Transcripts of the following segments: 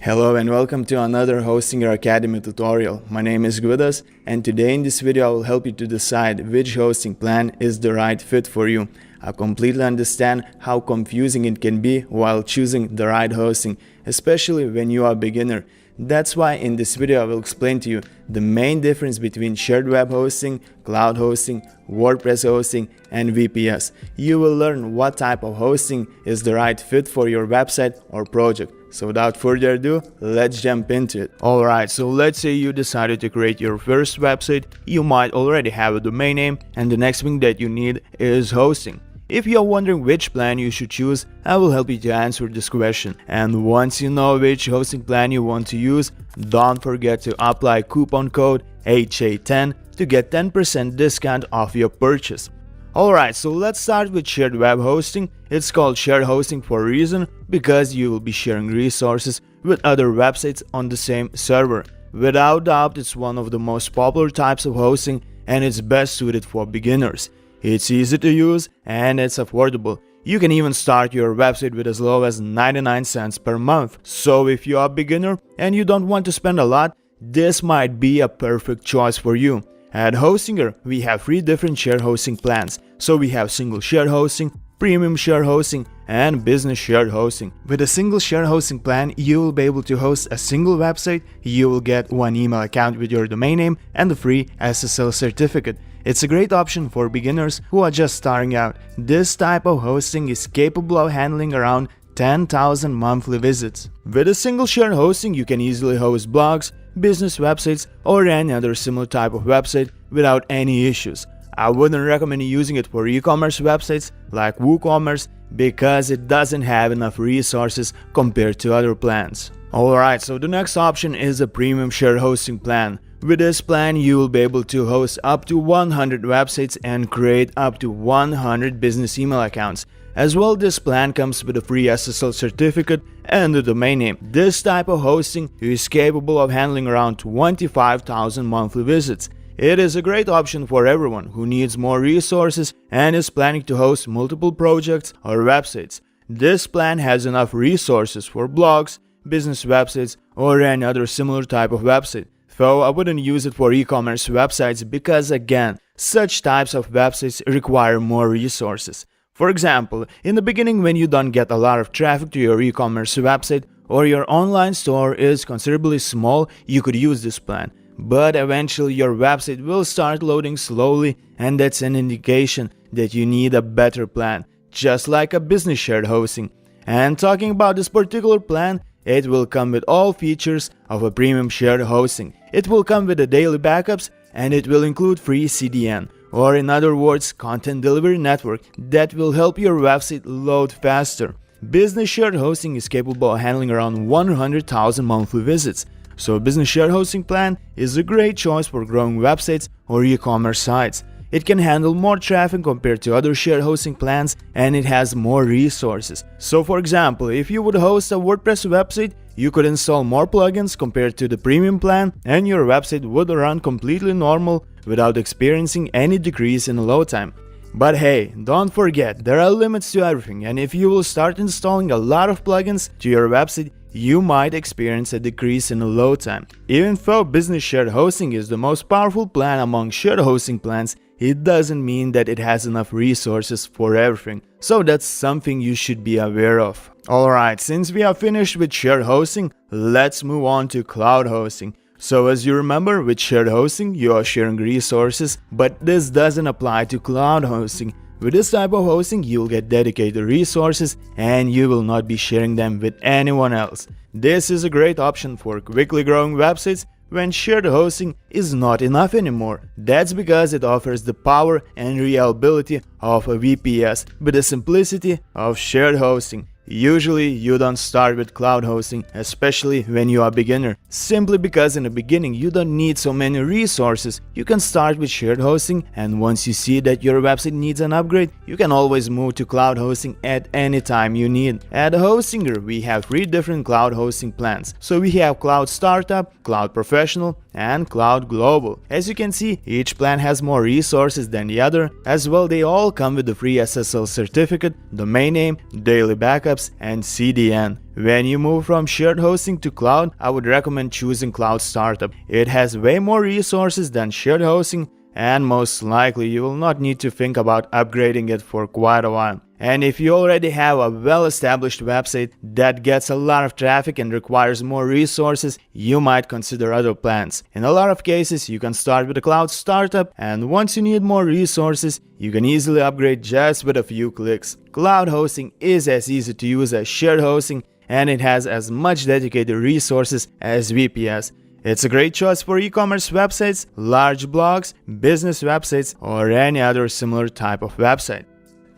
Hello and welcome to another Hostinger Academy tutorial. My name is Gvidas and today in this video I will help you to decide which hosting plan is the right fit for you. I completely understand how confusing it can be while choosing the right hosting, especially when you are a beginner. That's why in this video I will explain to you the main difference between shared web hosting, cloud hosting, WordPress hosting, and VPS. You will learn what type of hosting is the right fit for your website or project. So without further ado, let's jump into it. Alright, so let's say you decided to create your first website. You might already have a domain name, and the next thing that you need is hosting. If you're wondering which plan you should choose, I will help you to answer this question. And once you know which hosting plan you want to use, don't forget to apply coupon code HA10 to get 10% discount off your purchase. Alright, so let's start with shared web hosting. It's called shared hosting for a reason, because you will be sharing resources with other websites on the same server. Without doubt, it's one of the most popular types of hosting and it's best suited for beginners. It's easy to use and it's affordable. You can even start your website with as low as 99 cents per month. So if you are a beginner and you don't want to spend a lot, this might be a perfect choice for you. At Hostinger, we have 3 different shared hosting plans. So we have single shared hosting, premium shared hosting, and business shared hosting. With a single shared hosting plan, you will be able to host a single website, you will get one email account with your domain name, and a free SSL certificate. It's a great option for beginners who are just starting out. This type of hosting is capable of handling around 10,000 monthly visits. With a single shared hosting, you can easily host blogs, business websites, or any other similar type of website without any issues. I wouldn't recommend using it for e-commerce websites like WooCommerce because it doesn't have enough resources compared to other plans. Alright, so the next option is a premium shared hosting plan. With this plan, you will be able to host up to 100 websites and create up to 100 business email accounts. As well, this plan comes with a free SSL certificate and a domain name. This type of hosting is capable of handling around 25,000 monthly visits. It is a great option for everyone who needs more resources and is planning to host multiple projects or websites. This plan has enough resources for blogs, business websites, or any other similar type of website. Though I wouldn't use it for e-commerce websites because again, such types of websites require more resources. For example, in the beginning when you don't get a lot of traffic to your e-commerce website or your online store is considerably small, you could use this plan. But eventually your website will start loading slowly and that's an indication that you need a better plan, just like a business shared hosting. And talking about this particular plan, it will come with all features of a premium shared hosting. It will come with the daily backups and it will include free CDN, or in other words, content delivery network that will help your website load faster. Business shared hosting is capable of handling around 100,000 monthly visits. So a business shared hosting plan is a great choice for growing websites or e-commerce sites. It can handle more traffic compared to other shared hosting plans and it has more resources. So for example, if you would host a WordPress website, you could install more plugins compared to the premium plan and your website would run completely normal without experiencing any decrease in load time. But hey, don't forget, there are limits to everything, and if you will start installing a lot of plugins to your website, you might experience a decrease in load time. Even though business shared hosting is the most powerful plan among shared hosting plans, it doesn't mean that it has enough resources for everything. So that's something you should be aware of. Alright, since we have finished with shared hosting, let's move on to cloud hosting. So as you remember, with shared hosting, you are sharing resources, but this doesn't apply to cloud hosting. With this type of hosting, you'll get dedicated resources and you will not be sharing them with anyone else. This is a great option for quickly growing websites when shared hosting is not enough anymore. That's because it offers the power and reliability of a VPS with the simplicity of shared hosting. Usually, you don't start with cloud hosting, especially when you are a beginner, simply because in the beginning you don't need so many resources. You can start with shared hosting, and once you see that your website needs an upgrade, you can always move to cloud hosting at any time you need. At Hostinger, we have 3 different cloud hosting plans. So we have Cloud Startup, Cloud Professional, and Cloud Global. As you can see, each plan has more resources than the other. As well, they all come with the free SSL certificate, domain name, daily backups, backups, and CDN. When you move from shared hosting to cloud, I would recommend choosing Cloud Startup. It has way more resources than shared hosting, and most likely you will not need to think about upgrading it for quite a while. And if you already have a well-established website that gets a lot of traffic and requires more resources, you might consider other plans. In a lot of cases, you can start with a Cloud Startup, and once you need more resources, you can easily upgrade just with a few clicks. Cloud hosting is as easy to use as shared hosting, and it has as much dedicated resources as VPS. It's a great choice for e-commerce websites, large blogs, business websites, or any other similar type of website.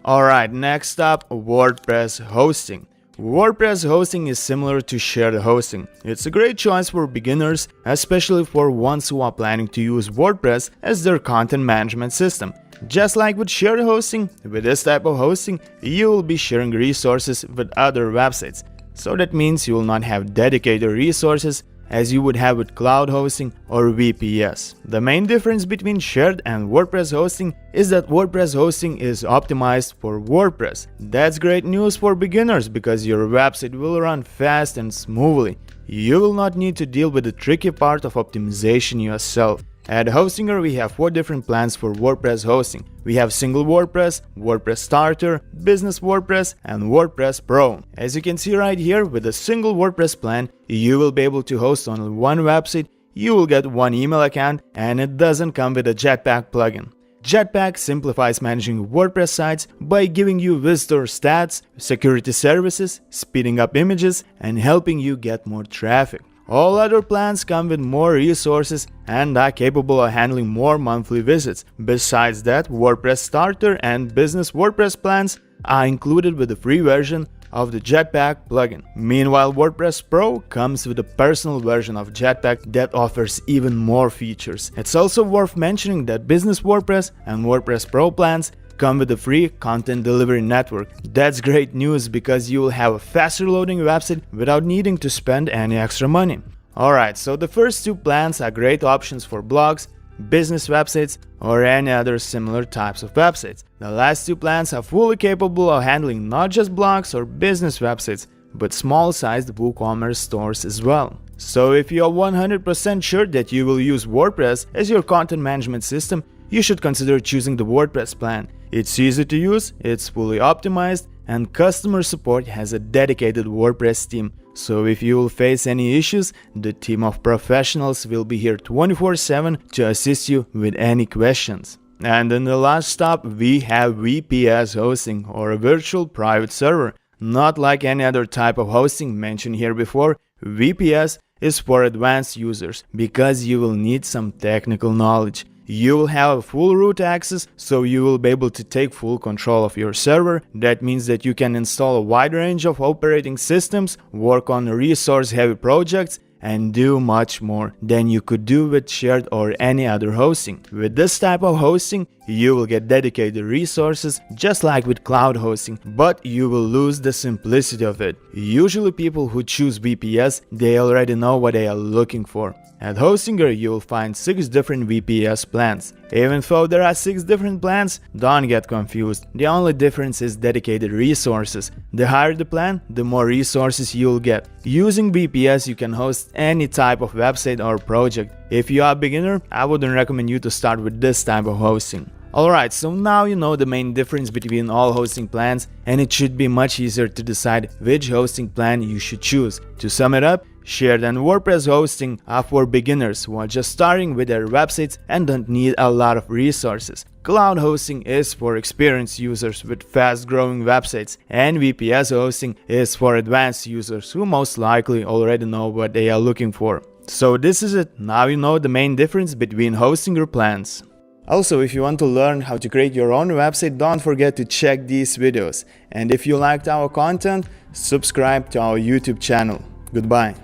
Alright, next up, WordPress hosting. WordPress hosting is similar to shared hosting. It's a great choice for beginners, especially for ones who are planning to use WordPress as their content management system. Just like with shared hosting, with this type of hosting, you will be sharing resources with other websites. So that means you will not have dedicated resources as you would have with cloud hosting or VPS. The main difference between shared and WordPress hosting is that WordPress hosting is optimized for WordPress. That's great news for beginners because your website will run fast and smoothly. You will not need to deal with the tricky part of optimization yourself. At Hostinger, we have 4 different plans for WordPress hosting. We have Single WordPress, WordPress Starter, Business WordPress, and WordPress Pro. As you can see right here, with a single WordPress plan, you will be able to host only one website, you will get one email account, and it doesn't come with a Jetpack plugin. Jetpack simplifies managing WordPress sites by giving you visitor stats, security services, speeding up images, and helping you get more traffic. All other plans come with more resources and are capable of handling more monthly visits. Besides that, WordPress Starter and Business WordPress plans are included with the free version of the Jetpack plugin. Meanwhile, WordPress Pro comes with a personal version of Jetpack that offers even more features. It's also worth mentioning that Business WordPress and WordPress Pro plans come with a free content delivery network. That's great news because you will have a faster loading website without needing to spend any extra money. Alright, so the first 2 plans are great options for blogs, business websites, or any other similar types of websites. The last 2 plans are fully capable of handling not just blogs or business websites, but small-sized WooCommerce stores as well. So if you are 100% sure that you will use WordPress as your content management system, you should consider choosing the WordPress plan. It's easy to use, it's fully optimized, and customer support has a dedicated WordPress team. So if you will face any issues, the team of professionals will be here 24/7 to assist you with any questions. And in the last stop, we have VPS hosting, or a virtual private server. Not like any other type of hosting mentioned here before, VPS is for advanced users because you will need some technical knowledge. You will have full root access, so you will be able to take full control of your server. That means that you can install a wide range of operating systems, work on resource-heavy projects, and do much more than you could do with shared or any other hosting. With this type of hosting, you will get dedicated resources just like with cloud hosting, but you will lose the simplicity of it. Usually people who choose VPS, they already know what they are looking for. At Hostinger, you will find 6 different VPS plans. Even though there are 6 different plans, don't get confused. The only difference is dedicated resources. The higher the plan, the more resources you'll get. Using VPS, you can host any type of website or project. If you are a beginner, I wouldn't recommend you to start with this type of hosting. Alright, so now you know the main difference between all hosting plans, and it should be much easier to decide which hosting plan you should choose. To sum it up, shared and WordPress hosting are for beginners who are just starting with their websites and don't need a lot of resources. Cloud hosting is for experienced users with fast-growing websites, and VPS hosting is for advanced users who most likely already know what they are looking for. So this is it. Now you know the main difference between Hostinger plans. Also, if you want to learn how to create your own website, don't forget to check these videos. And if you liked our content, subscribe to our YouTube channel. Goodbye.